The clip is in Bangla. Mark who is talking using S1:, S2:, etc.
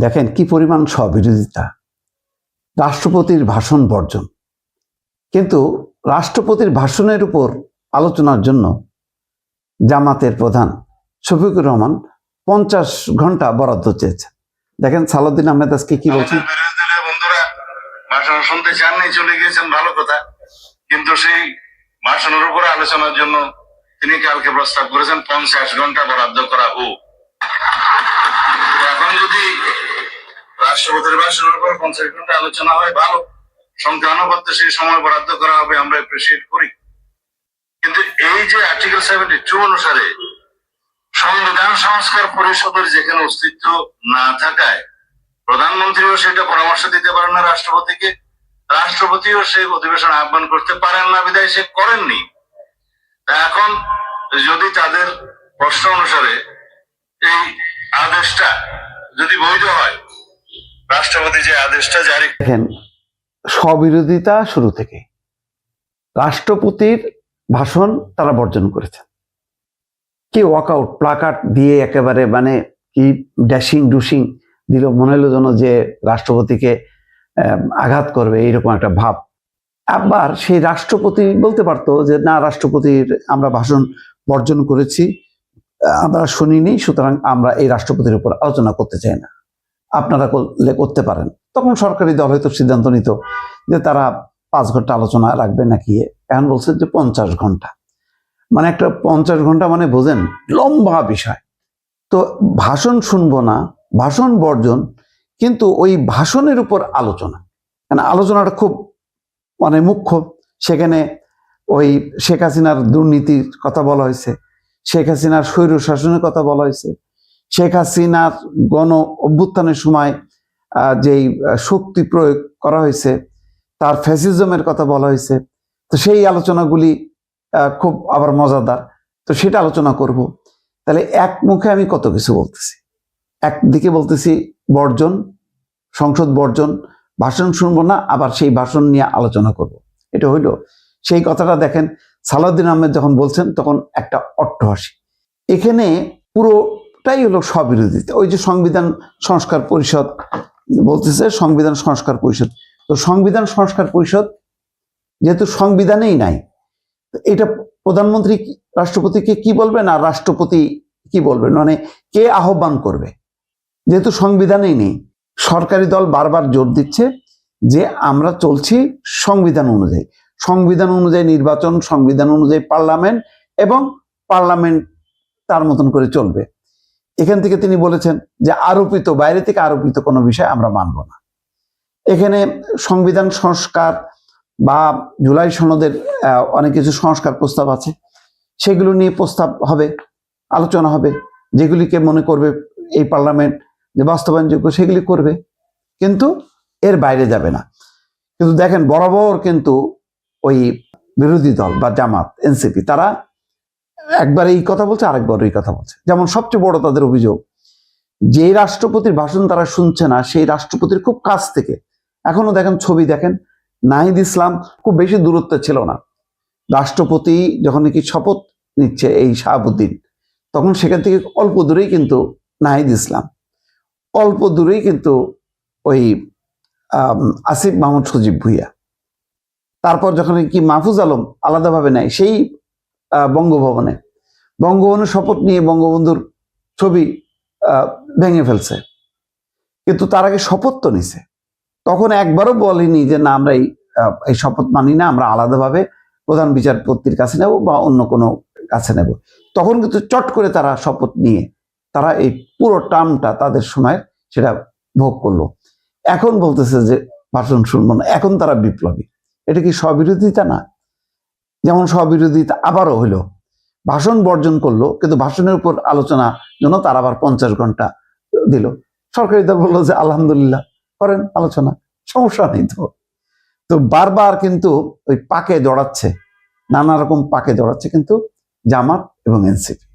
S1: দেখেন কি পরিমাণ স্ববিরোধিতা, রাষ্ট্রপতির ভাষণ বর্জন। কিন্তু রাষ্ট্রপতির ভাষণের উপর আলোচনার জন্য জামাতের প্রধান শফিকুর রহমান 50 ঘন্টা বরাদ্দ চেয়েছেন। দেখেন সালাউদ্দিন আহমেদ আজকে কি বলছেন।
S2: বন্ধুরা ভাষণ শুনতে চাননি, চলে গিয়েছেন, ভালো কথা, কিন্তু সেই ভাষণের উপরে আলোচনার জন্য তিনি কালকে প্রস্তাব করেছেন 50 ঘন্টা বরাদ্দ করা হোক। এখন যদি রাষ্ট্রপতির ভাষণের উপর 50 ঘন্টা আলোচনা হয়, ভালো, সংখ্যা অনুপাতে সেই সময় বরাদ্দ করা হবে, আমরা এপ্রিসিয়েট করি। কিন্তু এই যে আর্টিকেল 72 অনুসারে সংবিধান সংস্কার পরিষদের যেখানে অস্তিত্ব না থাকায় প্রধানমন্ত্রীও সেটা পরামর্শ দিতে পারেন না রাষ্ট্রপতিকে, রাষ্ট্রপতিও সেই অধিবেশন আহ্বান করতে পারেন না, বিধায় সে করেননি। এখন যদি তাদের প্রশ্ন অনুসারে এই আদেশটা যদি বৈধ হয়, রাষ্ট্রপতি যে আদেশটা জারি,
S1: দেখেন স্ববিরোধিতা শুরু থেকে রাষ্ট্রপতির ভাষণ তারা বর্জন করেছেন। কি ওয়াকআউট প্লাকার্ড দিয়ে একেবারে মানে কি ড্যাশিং ডুশিং দিল, মনে হলো যেন যে রাষ্ট্রপতিকে আঘাত করবে এইরকম একটা ভাব। আবার সেই রাষ্ট্রপতি বলতে পারতো যে না, রাষ্ট্রপতির আমরা ভাষণ বর্জন করেছি, আমরা শুনিনি, সুতরাং আমরা এই রাষ্ট্রপতির উপর আলোচনা করতে চাই না, আপনারা করতে পারেন। তখন সরকারি দল হয়তো সিদ্ধান্ত নিত যে তারা 5 ঘন্টা আলোচনা রাখবে নাকি। এখন বলছে যে 50 ঘন্টা, মানে একটা 50 ঘন্টা মানে বোঝেন লম্বা বিষয়। তো ভাষণ শুনবো না, ভাষণ বর্জন, কিন্তু ওই ভাষণের উপর আলোচনা, মানে আলোচনাটা খুব মানে মুখ্য। সেখানে ওই শেখ হাসিনার দুর্নীতির কথা বলা হয়েছে, শেখ হাসিনার স্বৈর শাসনের কথা বলা হয়েছে, শেখ হাসিনার গণ অভ্যুত্থানের সময় যেই শক্তি প্রয়োগ করা হয়েছে, তার ফ্যাসিজমের কথা বলা হয়েছে। তো সেই আলোচনাগুলি খুব আবার মজাদার, তো সেটা আলোচনা করব। তাহলে এক মুখে আমি কত কিছু বলতেছি, একদিকে বলতেছি বর্জন, সংসদ বর্জন, ভাষণ শুনবো না, আবার সেই ভাষণ নিয়ে আলোচনা করব। এটা হইলো সেই কথাটা। দেখেন সালাউদ্দিন আহমেদ যখন বলছেন তখন একটা অট্টহাসি। এখানে পুরোটাই হলো স্ববিরোধিতা। ওই যে সংবিধান সংস্কার পরিষদ বলতেছে, সংবিধান সংস্কার পরিষদ, তো সংবিধান সংস্কার পরিষদ যেহেতু সংবিধানেই নাই, এটা প্রধানমন্ত্রী রাষ্ট্রপতিকে কি বলবেন আর রাষ্ট্রপতি কি বলবেন, মানে কে আহ্বান করবে, যেহেতু সংবিধানেই নেই। সরকারি দল বারবার জোর দিচ্ছে যে আমরা চলছি সংবিধান অনুযায়ী, সংবিধান অনুযায়ী নির্বাচন, সংবিধান অনুযায়ী পার্লামেন্ট, এবং পার্লামেন্ট তার মতন করে চলবে। এখান থেকে তিনি বলেছেন যে আরোপিত, বাইরে থেকে আরোপিত কোনো বিষয় আমরা মানব না। এখানে সংবিধান সংস্কার বা জুলাই সনদের অনেক কিছু সংস্কার প্রস্তাব আছে, সেগুলো নিয়ে প্রস্তাব হবে, আলোচনা হবে, যেগুলিকে মনে করবে এই পার্লামেন্ট যে বাস্তবায়নযোগ্য সেগুলি করবে, কিন্তু এর বাইরে যাবে না। কিন্তু দেখেন বরাবর কিন্তু ওই বিরোধী দল বা জামাত, এনসিপি, তারা একবার এই কথা বলছে, আরেকবার এই কথা বলছে। যেমন সবচেয়ে বড় তাদের অভিযোগ, যে রাষ্ট্রপতির ভাষণ তারা শুনছে না, সেই রাষ্ট্রপতির খুব কাছ থেকে, এখনো দেখেন ছবি দেখেন, নাহিদ ইসলাম খুব বেশি দূরত্ব ছিল না। রাষ্ট্রপতি যখন কি শপথ নিচ্ছে এই শাহাবুদ্দিন, তখন সেখান থেকে অল্প দূরেই কিন্তু নাহিদ ইসলাম, অল্প দূরেই কিন্তু ওই আসিফ মাহমুদ সজীব ভুইয়া, তারপর যখন কি মাহফুজ আলম আলাদাভাবে নেয় সেই বঙ্গভবনে শপথ নিয়ে বঙ্গবন্ধুর ছবি ভেঙে ফেলছে, কিন্তু তার আগে শপথ তো নিছে। তখন একবারও বলেনি যে না আমরা এই শপথ মানি না, আমরা আলাদাভাবে প্রধান বিচারপতির কাছে নেব বা অন্য কোনো কাছে নেব। তখন কিন্তু চট করে তারা শপথ নিয়ে তারা এই পুরো টার্মটা তাদের সময় সেটা ভোগ করলো। এখন বলতেছে যে ভাষণ শুনবো না, এখন তারা বিপ্লবী। এটা কি স্ববিরোধিতা না? যেমন স্ববিরোধিতা আবারও হইলো, ভাষণ বর্জন করলো, কিন্তু ভাষণের উপর আলোচনা জন্য তারা আবার 50 ঘন্টা দিল। সরকারি দল বললো যে আলহামদুলিল্লাহ, করেন আলোচনা, সমস্যা নেই। তো বারবার কিন্তু ওই পাকে জড়াচ্ছে, নানা রকম পাকে জড়াচ্ছে কিন্তু জামাত এবং এনসিপি।